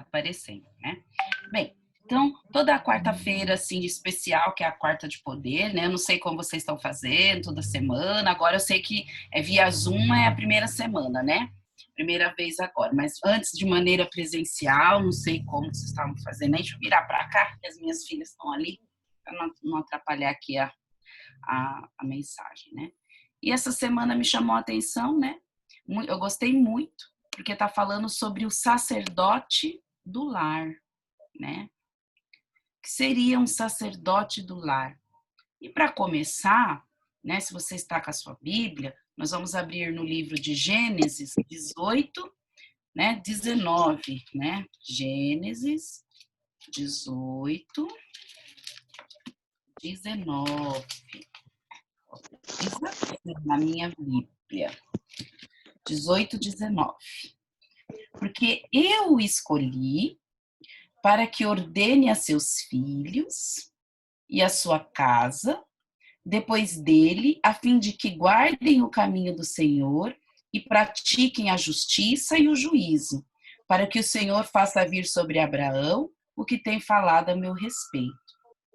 aparecendo, né? Bem, então, toda quarta-feira, assim, de especial, que é a quarta de poder, né? Eu não sei como vocês estão fazendo, toda semana. Agora eu sei que via Zoom é a primeira semana, né? Primeira vez agora. Mas antes, de maneira presencial, não sei como vocês estavam fazendo. Deixa eu virar para cá, que as minhas filhas estão ali, para não atrapalhar aqui a mensagem, né? E essa semana me chamou a atenção, né? Eu gostei muito, porque está falando sobre o sacerdote do lar, né? Que seria um sacerdote do lar. E para começar, né, se você está com a sua Bíblia, nós vamos abrir no livro de Gênesis 18, né, 19, né? Gênesis 18, 19. Na minha Bíblia. 18, 19. Porque eu o escolhi para que ordene a seus filhos e a sua casa, depois dele, a fim de que guardem o caminho do Senhor e pratiquem a justiça e o juízo, para que o Senhor faça vir sobre Abraão o que tem falado a meu respeito,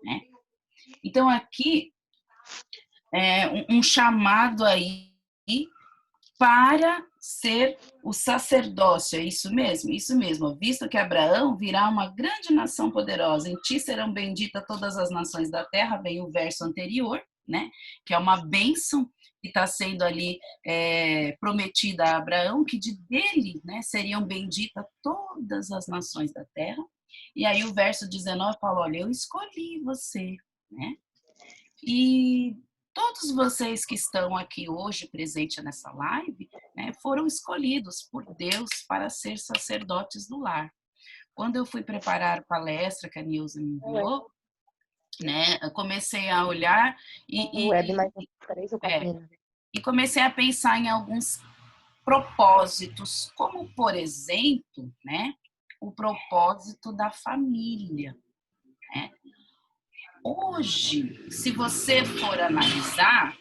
né? Então, aqui é um chamado aí para ser o sacerdócio, é isso mesmo? Isso mesmo, visto que Abraão virá uma grande nação poderosa, em ti serão benditas todas as nações da terra, vem o verso anterior, né? Que é uma bênção que está sendo ali prometida a Abraão, que dele, né, seriam benditas todas as nações da terra. E aí o verso 19 fala, olha, eu escolhi você, né? E todos vocês que estão aqui hoje presentes nessa live, né, foram escolhidos por Deus para ser sacerdotes do lar. Quando eu fui preparar a palestra que a Nilza me enviou, né, eu comecei a olhar e comecei a pensar em alguns propósitos, como, por exemplo, né, o propósito da família, né? Hoje, se você for analisar,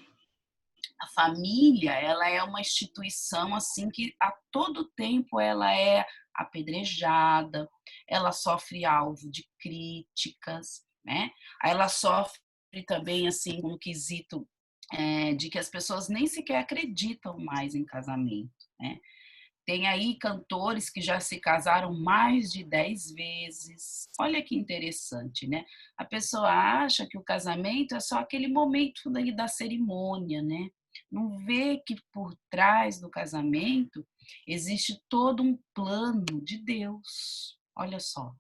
a família, ela é uma instituição assim que a todo tempo ela é apedrejada, ela sofre alvo de críticas, né? Ela sofre também assim um quesito de que as pessoas nem sequer acreditam mais em casamento, né? Tem aí cantores que já se casaram mais de 10 vezes. Olha que interessante, né? A pessoa acha que o casamento é só aquele momento da cerimônia, né? Não vê que por trás do casamento existe todo um plano de Deus. Olha só,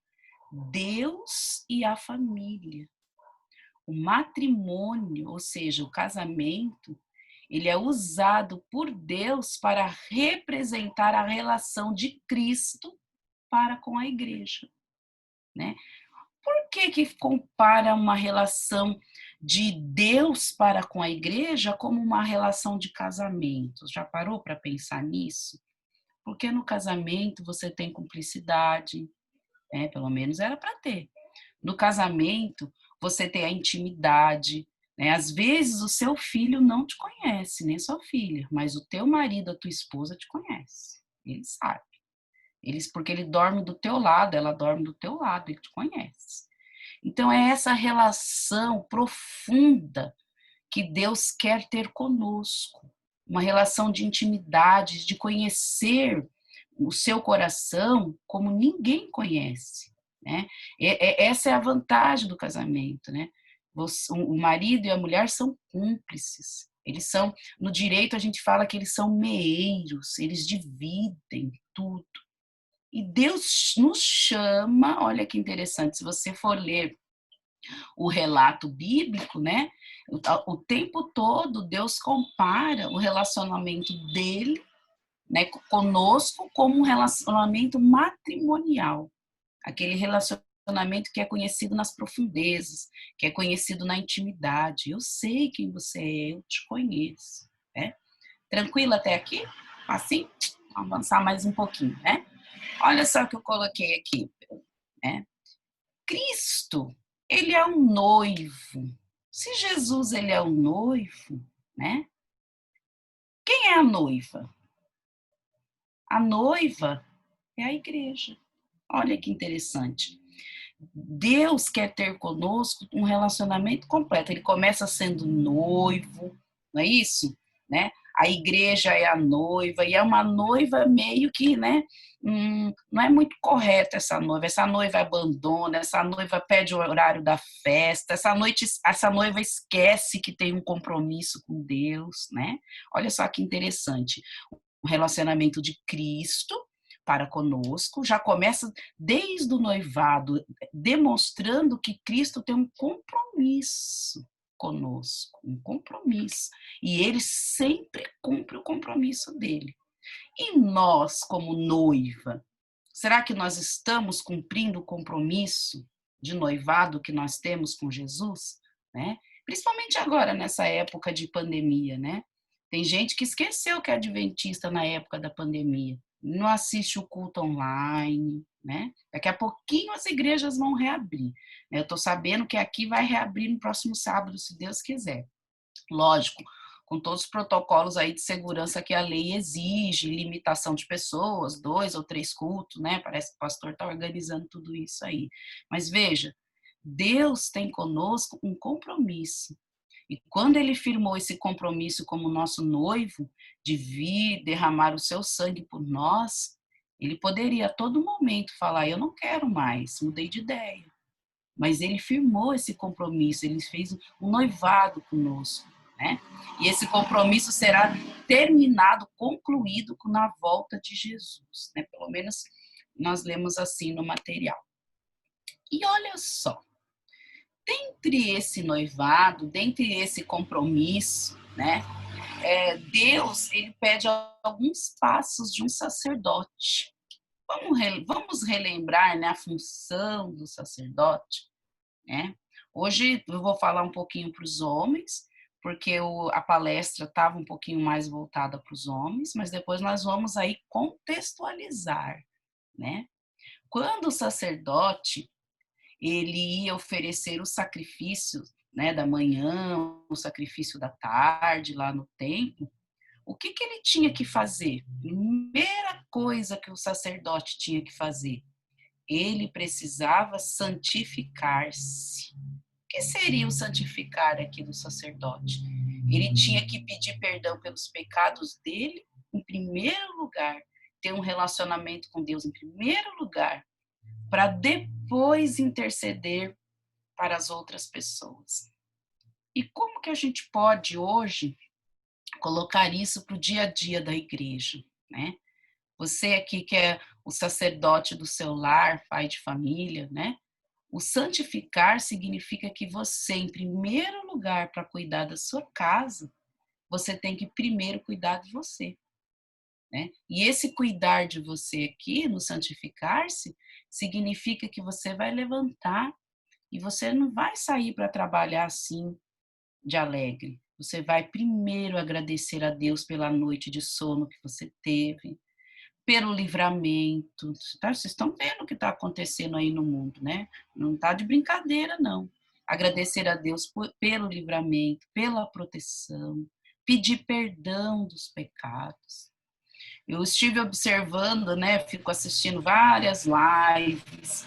Deus e a família. O matrimônio, ou seja, o casamento, ele é usado por Deus para representar a relação de Cristo para com a igreja, né? Por que compara uma relação de Deus para com a igreja como uma relação de casamento? Já parou para pensar nisso? Porque no casamento você tem cumplicidade, né? Pelo menos era para ter. No casamento você tem a intimidade, né? Às vezes o seu filho não te conhece, nem sua filha, mas o teu marido, a tua esposa te conhece. Ele sabe. Porque ele dorme do teu lado, ela dorme do teu lado, ele te conhece. Então é essa relação profunda que Deus quer ter conosco, uma relação de intimidade, de conhecer o seu coração como ninguém conhece, né? Essa é a vantagem do casamento, né? O marido e a mulher são cúmplices. Eles são, no direito a gente fala que eles são meeiros, eles dividem tudo. E Deus nos chama, olha que interessante, se você for ler o relato bíblico, né? O tempo todo Deus compara o relacionamento dele, né, conosco como um relacionamento matrimonial. Aquele relacionamento que é conhecido nas profundezas, que é conhecido na intimidade. Eu sei quem você é, eu te conheço, né? Tranquilo até aqui? Assim? Vamos avançar mais um pouquinho, né? Olha só o que eu coloquei aqui, né? Cristo, ele é um noivo. Se Jesus, ele é um noivo, né? Quem é a noiva? A noiva é a igreja. Olha que interessante. Deus quer ter conosco um relacionamento completo. Ele começa sendo noivo, não é isso? Né? A igreja é a noiva, e é uma noiva meio que, né? Não é muito correta essa noiva. Essa noiva abandona, essa noiva perde o horário da festa, essa noiva esquece que tem um compromisso com Deus, né? Olha só que interessante. O relacionamento de Cristo para conosco já começa desde o noivado, demonstrando que Cristo tem um compromisso conosco, um compromisso. E ele sempre cumpre o compromisso dele. E nós, como noiva, será que nós estamos cumprindo o compromisso de noivado que nós temos com Jesus? Né? Principalmente agora, nessa época de pandemia, né? Tem gente que esqueceu que é adventista na época da pandemia, não assiste o culto online, né? Daqui a pouquinho as igrejas vão reabrir. Eu estou sabendo que aqui vai reabrir no próximo sábado, se Deus quiser. Lógico, com todos os protocolos aí de segurança que a lei exige, limitação de pessoas, 2 ou 3 cultos, né? Parece que o pastor está organizando tudo isso aí. Mas veja, Deus tem conosco um compromisso. E quando ele firmou esse compromisso como nosso noivo, de vir derramar o seu sangue por nós, ele poderia a todo momento falar: eu não quero mais, mudei de ideia. Mas ele firmou esse compromisso, ele fez um noivado conosco, né? E esse compromisso será terminado, concluído na volta de Jesus, né? Pelo menos nós lemos assim no material. E olha só, dentre esse noivado, dentre esse compromisso, né? Deus, ele pede alguns passos de um sacerdote. Vamos relembrar, né, a função do sacerdote, né? Hoje eu vou falar um pouquinho para os homens, porque a palestra estava um pouquinho mais voltada para os homens, mas depois nós vamos aí contextualizar, né? Quando o sacerdote ele ia oferecer o sacrifício, né, da manhã, o sacrifício da tarde lá no templo, o que ele tinha que fazer? Primeira coisa que o sacerdote tinha que fazer, ele precisava santificar-se. O que seria o santificar aqui do sacerdote? Ele tinha que pedir perdão pelos pecados dele, em primeiro lugar, ter um relacionamento com Deus em primeiro lugar, para depois interceder para as outras pessoas. E como que a gente pode hoje colocar isso para o dia a dia da igreja, né? Você aqui que é o sacerdote do seu lar, pai de família, né? O santificar significa que você, em primeiro lugar, para cuidar da sua casa, você tem que primeiro cuidar de você, né? E esse cuidar de você aqui, no santificar-se, significa que você vai levantar e você não vai sair para trabalhar assim, de alegre. Você vai primeiro agradecer a Deus pela noite de sono que você teve, pelo livramento. Tá? Vocês estão vendo o que está acontecendo aí no mundo, né? Não está de brincadeira, não. Agradecer a Deus pelo livramento, pela proteção, pedir perdão dos pecados. Eu estive observando, né? Fico assistindo várias lives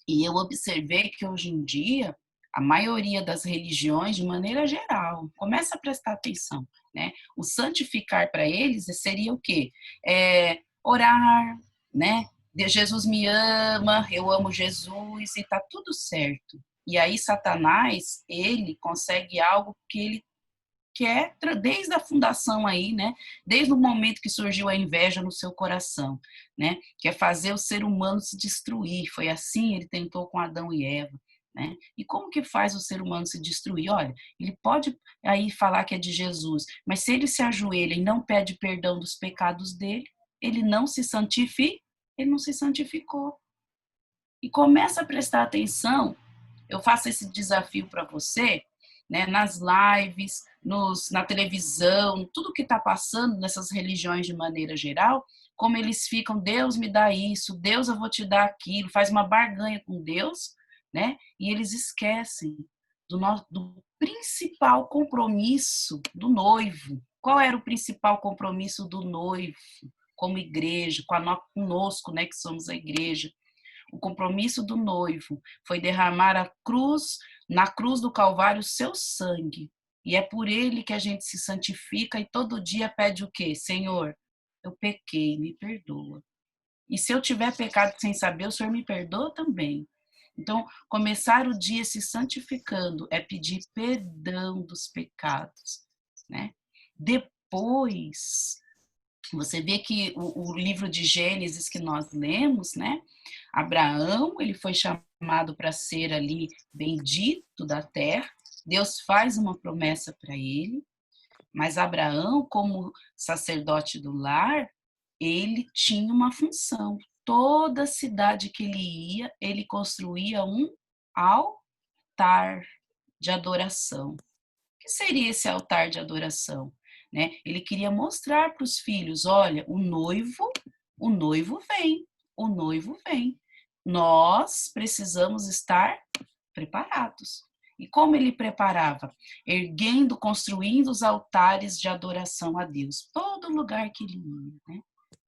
e eu observei que hoje em dia a maioria das religiões, de maneira geral, começa a prestar atenção, né? O santificar para eles seria o quê? Orar, né? Jesus me ama, eu amo Jesus e tá tudo certo. E aí Satanás, ele consegue algo que ele quer desde a fundação aí, né? Desde o momento que surgiu a inveja no seu coração, né? Que é fazer o ser humano se destruir. Foi assim ele tentou com Adão e Eva. Né? E como que faz o ser humano se destruir? Olha, ele pode aí falar que é de Jesus, mas se ele se ajoelha e não pede perdão dos pecados dele, ele não se santifica, ele não se santificou. E começa a prestar atenção, eu faço esse desafio para você, né, nas lives, na televisão, tudo que está passando nessas religiões de maneira geral, como eles ficam, Deus me dá isso, Deus eu vou te dar aquilo, faz uma barganha com Deus, né? E eles esquecem do principal compromisso do noivo. Qual era o principal compromisso do noivo como igreja, conosco, né, que somos a igreja? O compromisso do noivo foi derramar na cruz do Calvário, o seu sangue. E é por ele que a gente se santifica e todo dia pede o quê? Senhor, eu pequei, me perdoa. E se eu tiver pecado sem saber, o Senhor me perdoa também. Então, começar o dia se santificando é pedir perdão dos pecados, né? Depois, você vê que o livro de Gênesis que nós lemos, né? Abraão, ele foi chamado para ser ali bendito da terra. Deus faz uma promessa para ele, mas Abraão, como sacerdote do lar, ele tinha uma função. Toda cidade que ele ia, ele construía um altar de adoração. O que seria esse altar de adoração? Né? Ele queria mostrar para os filhos, olha, o noivo vem, o noivo vem. Nós precisamos estar preparados. E como ele preparava? Erguendo, construindo os altares de adoração a Deus. Todo lugar que ele ia. Né?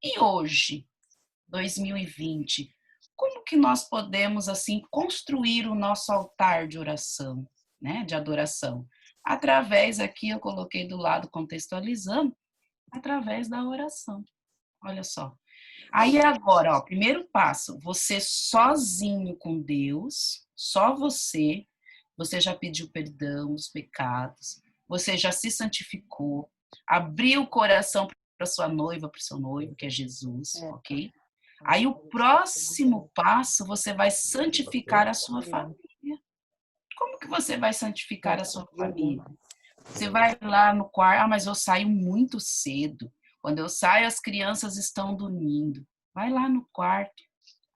E hoje, 2020, como que nós podemos, assim, construir o nosso altar de oração, né? De adoração? Através, aqui eu coloquei do lado, contextualizando, através da oração. Olha só. Aí agora, ó, primeiro passo, você sozinho com Deus, só você, você já pediu perdão dos pecados, você já se santificou, abriu o coração para sua noiva, para o seu noivo, que é Jesus, ok? Aí o próximo passo, você vai santificar a sua família. Como que você vai santificar a sua família? Você vai lá no quarto, mas eu saio muito cedo. Quando eu saio, as crianças estão dormindo. Vai lá no quarto,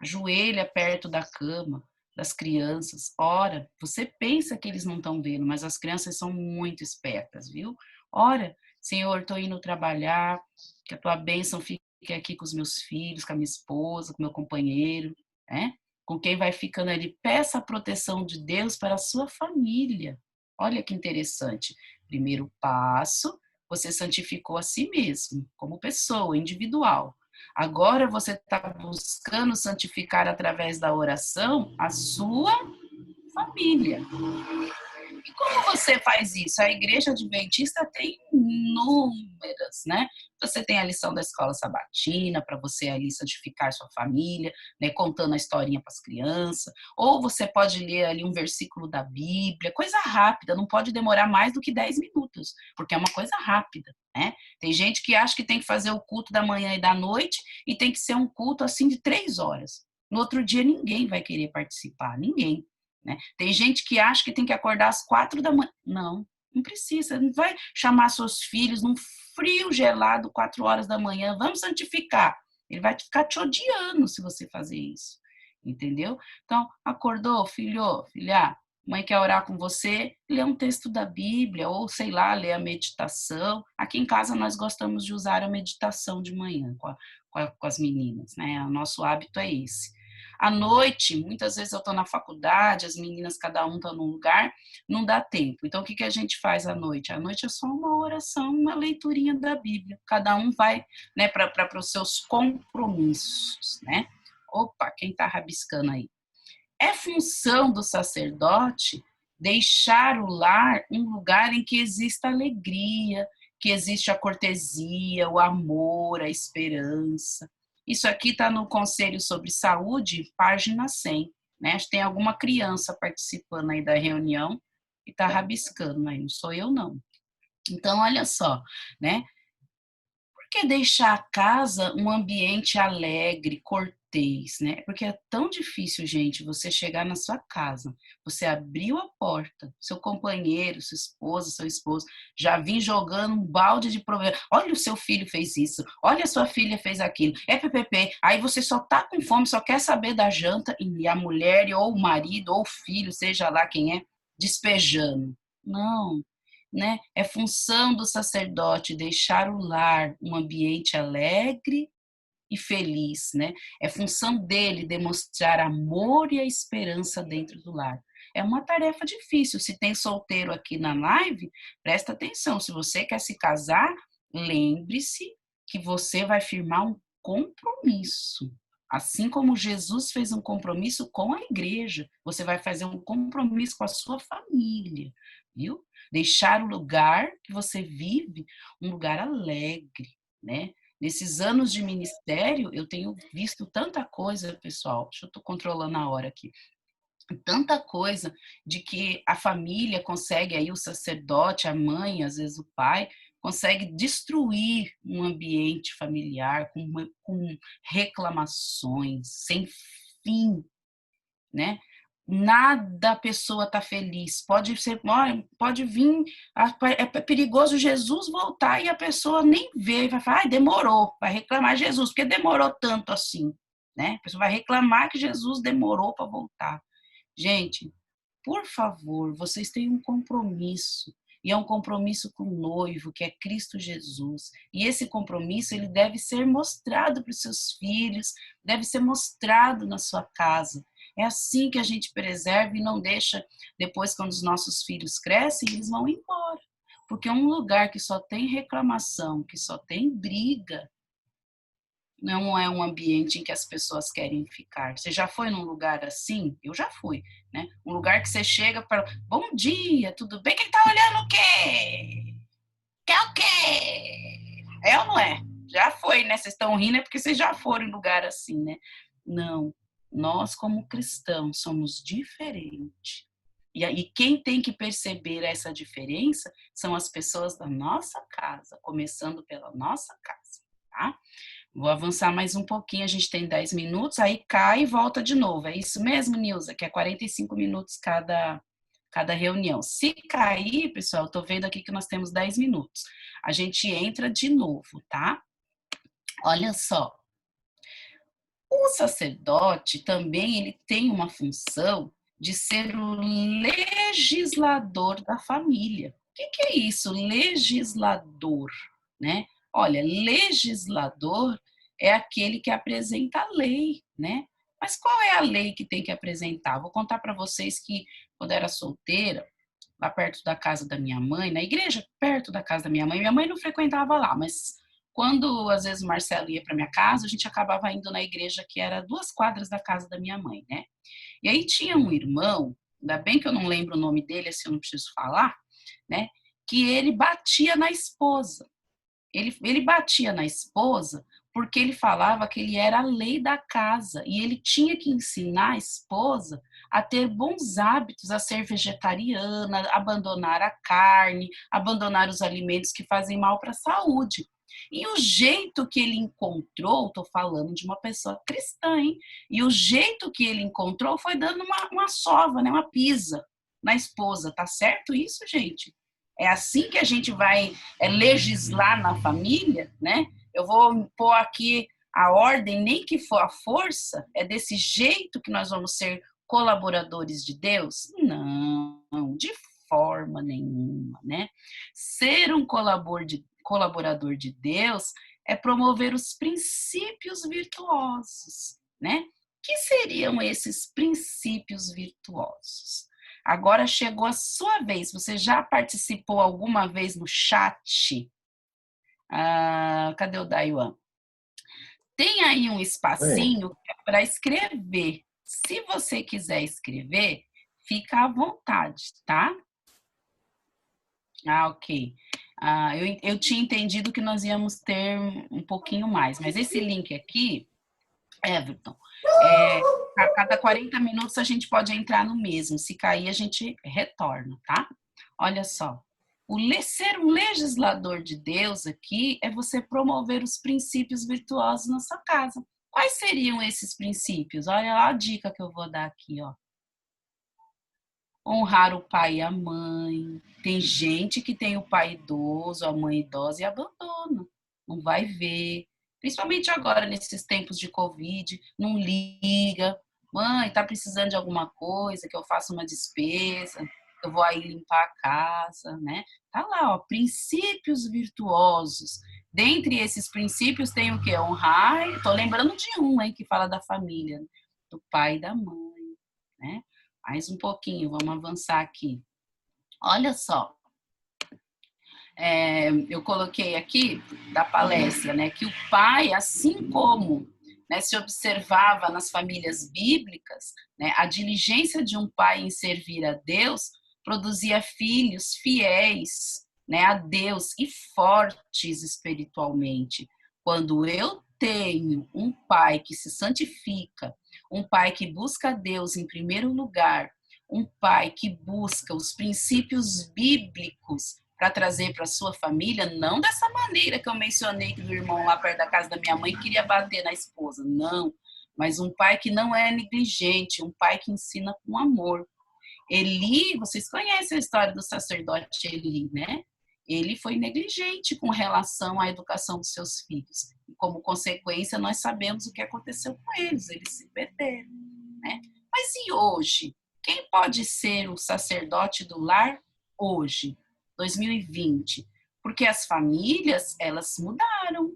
ajoelha perto da cama das crianças, ora. Você pensa que eles não estão vendo, mas as crianças são muito espertas, viu? Ora, Senhor, estou indo trabalhar, que a tua bênção fique aqui com os meus filhos, com a minha esposa, com o meu companheiro, né? Com quem vai ficando ali. Peça a proteção de Deus para a sua família. Olha que interessante. Primeiro passo, você santificou a si mesmo, como pessoa, individual. Agora você está buscando santificar através da oração a sua família. E como você faz isso? A igreja adventista tem inúmeras, né? Você tem a lição da escola sabatina para você ali santificar sua família, né? Contando a historinha para as crianças. Ou você pode ler ali um versículo da Bíblia, coisa rápida, não pode demorar mais do que 10 minutos, porque é uma coisa rápida, né? Tem gente que acha que tem que fazer o culto da manhã e da noite e tem que ser um culto assim de 3 horas. No outro dia ninguém vai querer participar, ninguém. Né? Tem gente que acha que tem que acordar às 4 da manhã. Não, não precisa. Não vai chamar seus filhos num frio gelado, 4 horas da manhã. Vamos santificar. Ele vai ficar te odiando se você fazer isso. Entendeu? Então, acordou, filho, filha, mãe quer orar com você, lê um texto da Bíblia, ou sei lá, lê a meditação. Aqui em casa nós gostamos de usar a meditação de manhã com as meninas, né? O nosso hábito é esse. À noite, muitas vezes eu estou na faculdade, as meninas, cada um está num lugar, não dá tempo. Então, o que a gente faz à noite? À noite é só uma oração, uma leiturinha da Bíblia. Cada um vai, né, para os seus compromissos, né? Opa, quem está rabiscando aí? É função do sacerdote deixar o lar um lugar em que exista alegria, que existe a cortesia, o amor, a esperança. Isso aqui está no Conselho sobre Saúde, página 100. Né? Tem alguma criança participando aí da reunião e está rabiscando aí, não sou eu não. Então, olha só, né? Por que deixar a casa um ambiente alegre, cortês, né? Porque é tão difícil, gente, você chegar na sua casa, você abriu a porta, seu companheiro, sua esposa, seu esposo, já vim jogando um balde de problema. Olha, o seu filho fez isso, olha, a sua filha fez aquilo, é PPP. Aí você só tá com fome, só quer saber da janta e a mulher, ou o marido, ou o filho, seja lá quem é, despejando. Não, né? É função do sacerdote deixar o lar um ambiente alegre e feliz, né? É função dele demonstrar amor e a esperança dentro do lar. É uma tarefa difícil. Se tem solteiro aqui na live, presta atenção. Se você quer se casar, lembre-se que você vai firmar um compromisso. Assim como Jesus fez um compromisso com a igreja, você vai fazer um compromisso com a sua família, viu? Deixar o lugar que você vive um lugar alegre, né? Nesses anos de ministério, eu tenho visto tanta coisa, pessoal. Deixa eu tô controlando a hora aqui. Tanta coisa de que a família consegue, aí o sacerdote, a mãe, às vezes o pai, consegue destruir um ambiente familiar com reclamações sem fim, né? Nada a pessoa tá feliz. Pode ser, pode vir, é perigoso Jesus voltar e a pessoa nem vê, vai falar, demorou, vai reclamar Jesus, porque demorou tanto assim, né? A pessoa vai reclamar que Jesus demorou para voltar. Gente, por favor, vocês têm um compromisso. E é um compromisso com o noivo, que é Cristo Jesus. E esse compromisso, ele deve ser mostrado para os seus filhos, deve ser mostrado na sua casa. É assim que a gente preserva e não deixa, depois, quando os nossos filhos crescem, eles vão embora. Porque um lugar que só tem reclamação, que só tem briga, não é um ambiente em que as pessoas querem ficar. Você já foi num lugar assim? Eu já fui, né? Um lugar que você chega para, bom dia, tudo bem? Quem tá olhando o quê? Quer o quê? É ou não é? Já foi, né? Vocês estão rindo é porque vocês já foram em lugar assim, né? Não. Nós, como cristãos, somos diferentes. E aí, quem tem que perceber essa diferença são as pessoas da nossa casa, começando pela nossa casa, tá? Vou avançar mais um pouquinho, a gente tem 10 minutos, aí cai e volta de novo. É isso mesmo, Nilza? Que é 45 minutos cada reunião. Se cair, pessoal, eu tô vendo aqui que nós temos 10 minutos. A gente entra de novo, tá? Olha só. O sacerdote também ele tem uma função de ser o legislador da família. O que é isso, legislador, né? Olha, legislador é aquele que apresenta a lei, né? Mas qual é a lei que tem que apresentar? Vou contar para vocês que quando eu era solteira, lá perto da casa da minha mãe, na igreja perto da casa da minha mãe não frequentava lá, mas quando às vezes o Marcelo ia para minha casa, a gente acabava indo na igreja que era 2 quadras da casa da minha mãe, né? E aí tinha um irmão, ainda bem que eu não lembro o nome dele, assim eu não preciso falar, né? Que ele batia na esposa. Ele batia na esposa porque ele falava que ele era a lei da casa e ele tinha que ensinar a esposa a ter bons hábitos, a ser vegetariana, abandonar a carne, abandonar os alimentos que fazem mal para a saúde. E o jeito que ele encontrou, estou falando de uma pessoa cristã, hein? E o jeito que ele encontrou foi dando uma sova, né? Uma pisa na esposa. Tá certo isso, gente? É assim que a gente vai legislar na família, né? Eu vou pôr aqui a ordem, nem que for a força, é desse jeito que nós vamos ser colaboradores de Deus? Não, de forma nenhuma, né? Ser um colaborador de Deus é promover os princípios virtuosos, né? Que seriam esses princípios virtuosos? Agora chegou a sua vez. Você já participou alguma vez no chat? Cadê o Daiwan? Tem aí um espacinho para escrever. Se você quiser escrever, fica à vontade, tá? Ok. Eu tinha entendido que nós íamos ter um pouquinho mais, mas esse link aqui, Everton, a cada 40 minutos a gente pode entrar no mesmo. Se cair, a gente retorna, tá? Olha só. Ser um legislador de Deus aqui é você promover os princípios virtuosos na sua casa. Quais seriam esses princípios? Olha a dica que eu vou dar aqui, ó. Honrar o pai e a mãe. Tem gente que tem o pai idoso, a mãe idosa e abandona. Não vai ver. Principalmente agora, nesses tempos de Covid, não liga. Mãe, tá precisando de alguma coisa, que eu faça uma despesa, que eu vou aí limpar a casa, né? Tá lá, ó, princípios virtuosos. Dentre esses princípios tem o quê? Honrar, tô lembrando de um, hein, que fala da família, do pai e da mãe, né? Mais um pouquinho, vamos avançar aqui. Olha só, eu coloquei aqui da palestra, né, que o pai, assim como né, se observava nas famílias bíblicas, né, a diligência de um pai em servir a Deus produzia filhos fiéis, né, a Deus e fortes espiritualmente. Quando eu tenho um pai que se santifica, um pai que busca Deus em primeiro lugar, um pai que busca os princípios bíblicos para trazer para sua família, não dessa maneira que eu mencionei que o irmão lá perto da casa da minha mãe queria bater na esposa, não, mas um pai que não é negligente, um pai que ensina com amor. Eli, vocês conhecem a história do sacerdote Eli, né? Ele foi negligente com relação à educação dos seus filhos. E como consequência, nós sabemos o que aconteceu com eles, eles se perderam, né? Mas e hoje? Quem pode ser o sacerdote do lar hoje, 2020? Porque as famílias, elas mudaram,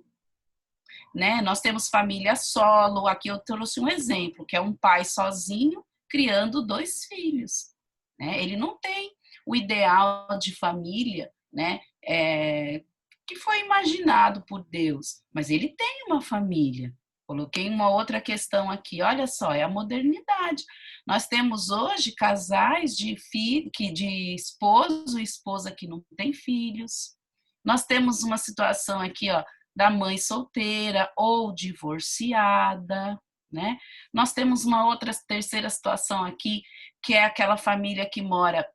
né? Nós temos família solo, aqui eu trouxe um exemplo, que é um pai sozinho criando 2 filhos, né? Ele não tem o ideal de família, né? Que foi imaginado por Deus, mas ele tem uma família. Coloquei uma outra questão aqui, olha só, é a modernidade. Nós temos hoje casais de esposo e esposa que não tem filhos. Nós temos uma situação aqui, ó, da mãe solteira ou divorciada, né? Nós temos uma outra terceira situação aqui, que é aquela família que mora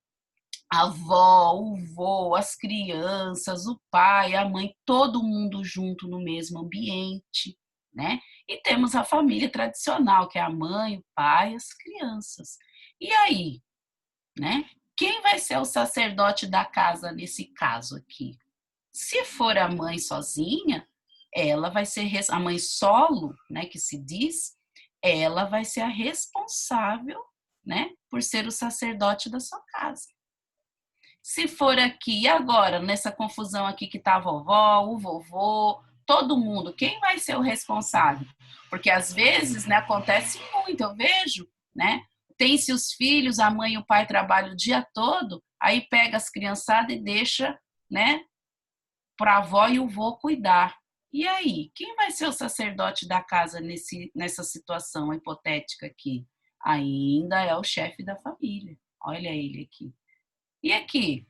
a avó, o vô, as crianças, o pai, a mãe, todo mundo junto no mesmo ambiente, né? E temos a família tradicional, que é a mãe, o pai, as crianças. E aí, né? Quem vai ser o sacerdote da casa nesse caso aqui? Se for a mãe sozinha, ela vai ser a mãe solo, né, que se diz, ela vai ser a responsável, né, por ser o sacerdote da sua casa. Se for aqui e agora, nessa confusão aqui que tá a vovó, o vovô, todo mundo, quem vai ser o responsável? Porque às vezes, né, acontece muito, eu vejo, né? Tem-se os filhos, a mãe e o pai trabalham o dia todo, aí pega as criançadas e deixa, né, para a avó e o vô cuidar. E aí, quem vai ser o sacerdote da casa nessa situação hipotética aqui? Ainda é o chefe da família. Olha ele aqui. E aqui,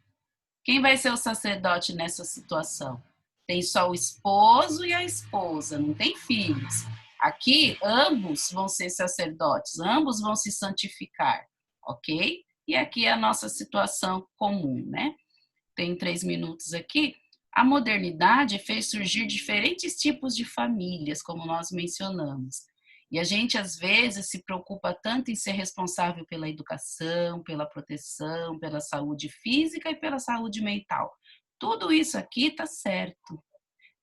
quem vai ser o sacerdote nessa situação? Tem só o esposo e a esposa, não tem filhos. Aqui, ambos vão ser sacerdotes, ambos vão se santificar, ok? E aqui é a nossa situação comum, né? Tem 3 minutos aqui. A modernidade fez surgir diferentes tipos de famílias, como nós mencionamos. E a gente, às vezes, se preocupa tanto em ser responsável pela educação, pela proteção, pela saúde física e pela saúde mental. Tudo isso aqui está certo.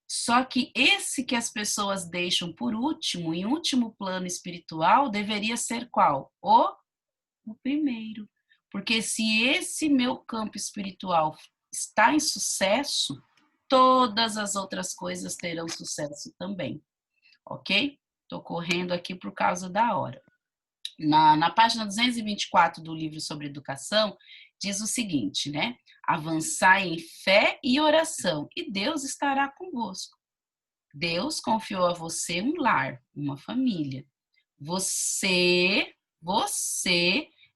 Só que esse que as pessoas deixam por último, em último plano espiritual, deveria ser qual? O primeiro. Porque se esse meu campo espiritual está em sucesso, todas as outras coisas terão sucesso também, ok? Estou correndo aqui por causa da hora. Na página 224 do livro sobre educação, diz o seguinte, né? Avançai em fé e oração, e Deus estará convosco. Deus confiou a você um lar, uma família. Você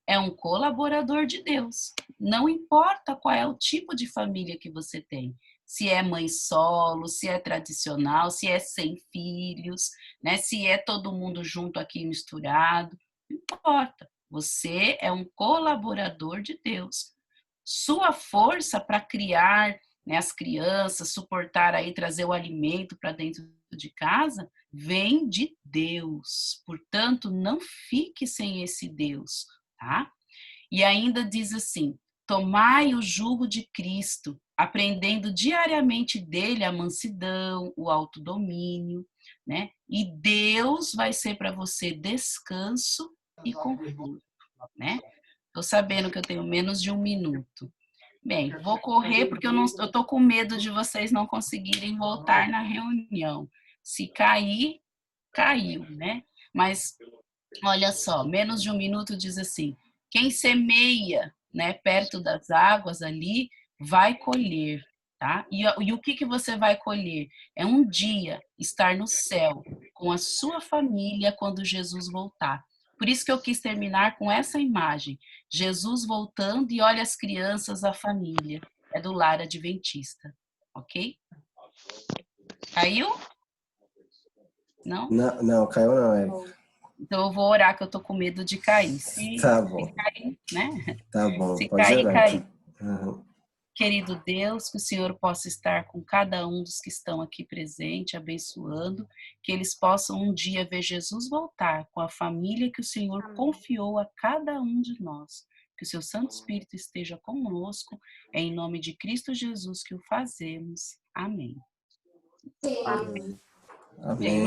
é um colaborador de Deus. Não importa qual é o tipo de família que você tem. Se é mãe solo, se é tradicional, se é sem filhos, né? Se é todo mundo junto aqui misturado, não importa. Você é um colaborador de Deus. Sua força para criar, né, as crianças, suportar aí, trazer o alimento para dentro de casa, vem de Deus. Portanto, não fique sem esse Deus, tá? E ainda diz assim: tomai o jugo de Cristo, aprendendo diariamente dele a mansidão, o autodomínio, né? E Deus vai ser para você descanso e conforto, né? Tô sabendo que eu tenho menos de 1 minuto. Bem, vou correr porque eu tô com medo de vocês não conseguirem voltar na reunião. Se cair, caiu, né? Mas olha só, menos de 1 minuto diz assim: quem semeia, né, perto das águas ali, vai colher. tá? E o que você vai colher? É um dia estar no céu com a sua família quando Jesus voltar. Por isso que eu quis terminar com essa imagem. Jesus voltando e olha as crianças, a família. É do lar adventista, ok? Caiu? Não? Não, não, caiu não, Érica. Então eu vou orar que eu tô com medo de cair. Tá Se bom, cair, né? tá bom. Se Pode cair, orar cair. aqui. Uhum. Querido Deus, que o Senhor possa estar com cada um dos que estão aqui presente, abençoando, que eles possam um dia ver Jesus voltar com a família que o Senhor confiou a cada um de nós. Que o seu Santo Espírito esteja conosco, é em nome de Cristo Jesus que o fazemos. Amém. Amém. Amém.